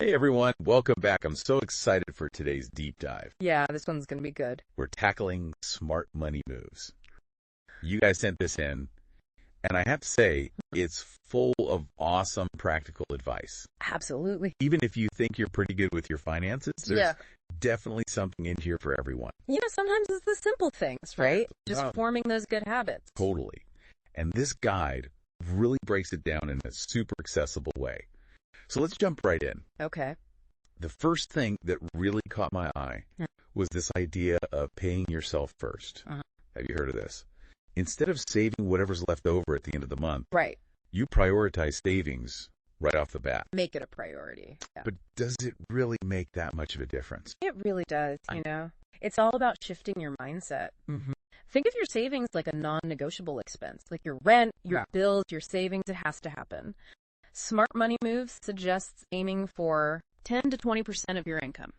Hey everyone, welcome back. I'm so excited for today's deep dive. Yeah, this one's going to be good. We're tackling smart money moves. You guys sent this in, and I have to say, it's full of awesome practical advice. Absolutely. Even if you think you're pretty good with your finances, there's definitely something in here for everyone. Sometimes it's the simple things, right? Just forming those good habits. Totally. And this guide really breaks it down in a super accessible way. So let's jump right in. Okay. The first thing that really caught my eye was this idea of paying yourself first. Have you heard of this? Instead of saving whatever's left over at the end of the month, Right. you prioritize savings right off the bat. Make it a priority. Yeah. But does it really make that much of a difference? It really does, It's all about shifting your mindset. Think of your savings like a non-negotiable expense, like your rent, your bills, your savings. It has to happen. Smart Money Moves suggests aiming for 10 to 20% of your income.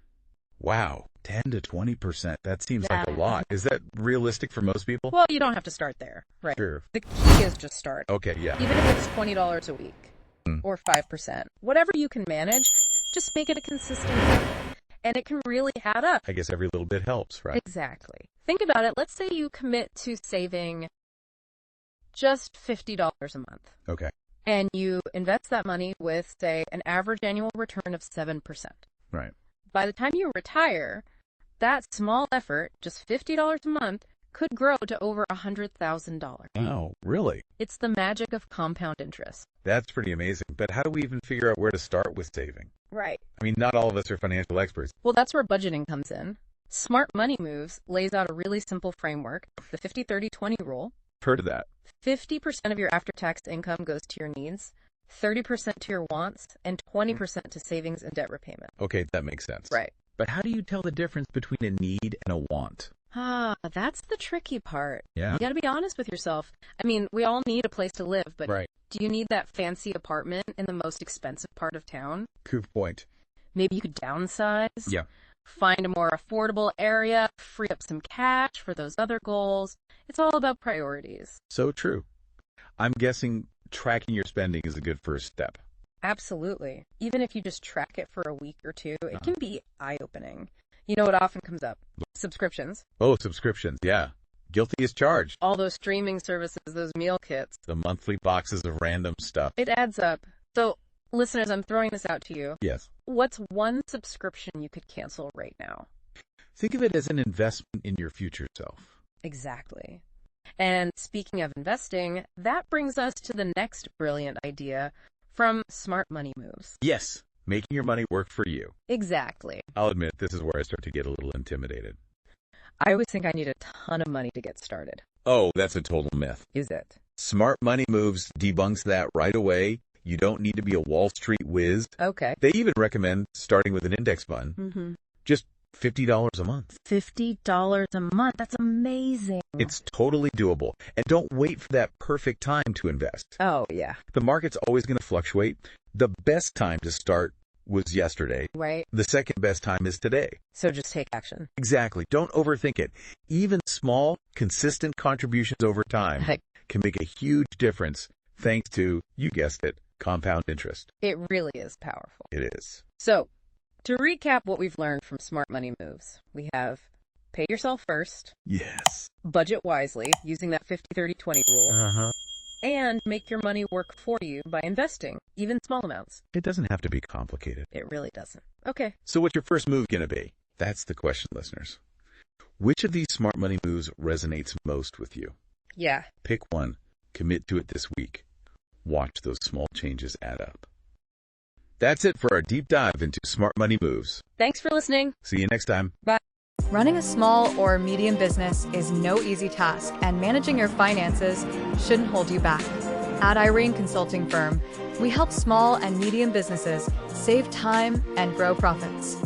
Wow, 10 to 20%. That seems like a lot. Is that realistic for most people? Well, you don't have to start there, right? Sure. The key is just start. Okay, yeah. Even if it's $20 a week or 5%, whatever you can manage, just make it a consistent habit. And it can really add up. I guess every little bit helps, right? Exactly. Think about it. Let's say you commit to saving just $50 a month. Okay. And you invest that money with, say, an average annual return of 7%. Right. By the time you retire, that small effort, just $50 a month, could grow to over $100,000. Wow, really? It's the magic of compound interest. That's pretty amazing. But how do we even figure out where to start with saving? Right. I mean, not all of us are financial experts. Well, that's where budgeting comes in. Smart Money Moves lays out a really simple framework, the 50-30-20 rule. Heard of that. 50% of your after-tax income goes to your needs, 30% to your wants, and 20% to savings and debt repayment. Okay, that makes sense. Right. But how do you tell the difference between a need and a want? That's the tricky part. Yeah. You got to be honest with yourself. I mean, we all need a place to live, but do you need that fancy apartment in the most expensive part of town? Good point. Maybe you could downsize. Yeah. Find a more affordable area, free up some cash for those other goals. It's all about priorities. So true. I'm guessing tracking your spending is a good first step. Absolutely. Even if you just track it for a week or two, it can be eye-opening. You know what often comes up? Subscriptions. Oh, subscriptions, yeah. Guilty as charged. All those streaming services, those meal kits. The monthly boxes of random stuff. It adds up. So, listeners, I'm throwing this out to you. Yes. What's one subscription you could cancel right now? Think of it as an investment in your future self. Exactly. And speaking of investing, that brings us to the next brilliant idea from Smart Money Moves. Yes, making your money work for you. Exactly. I'll admit, this is where I start to get a little intimidated. I always think I need a ton of money to get started. Oh, that's a total myth. Is it? Smart Money Moves debunks that right away. You don't need to be a Wall Street whiz. Okay. They even recommend starting with an index fund. Just $50 a month. $50 a month. That's amazing. It's totally doable. And don't wait for that perfect time to invest. Oh, yeah. The market's always going to fluctuate. The best time to start was yesterday. Right. The second best time is today. So just take action. Exactly. Don't overthink it. Even small, consistent contributions over time can make a huge difference thanks to, you guessed it, compound interest. It really is powerful. It is. So, to recap what we've learned from Smart Money Moves, we have pay yourself first. Yes. Budget wisely, using that 50-30-20 rule. And make your money work for you by investing, even small amounts. It doesn't have to be complicated. It really doesn't. Okay. So what's your first move going to be? That's the question, listeners. Which of these smart money moves resonates most with you? Yeah. Pick one. Commit to it this week. Watch those small changes add up. That's it for our deep dive into smart money moves. Thanks for listening. See you next time. Bye. Running a small or medium business is no easy task, and managing your finances shouldn't hold you back. At Irene Consulting Firm, we help small and medium businesses save time and grow profits.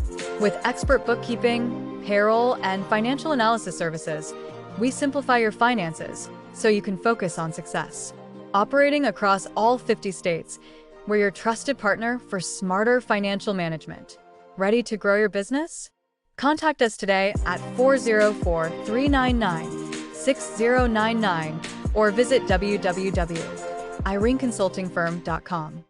With expert bookkeeping, payroll, and financial analysis services, we simplify your finances so you can focus on success. Operating across all 50 states, we're your trusted partner for smarter financial management. Ready to grow your business? Contact us today at 404-399-6099 or visit www.ireneconsultingfirm.com.